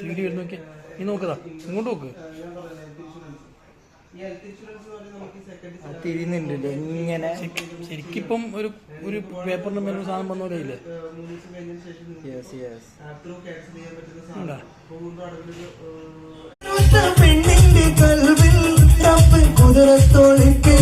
Video എടുത്ത് നോക്കിയാ നീ നോക്കതാ ഇങ്ങോട്ട് നോക്ക്. തിരിയുന്നുണ്ട് ഇങ്ങനെ. ശരിക്കിപ്പം ഒരു പേപ്പറിന്റെ മേലെ സാധനം വന്ന പോലെ ഇല്ലേ? പെണ്ണിന്റെ കൽവിൽ കുതിരത്തോളിക്ക്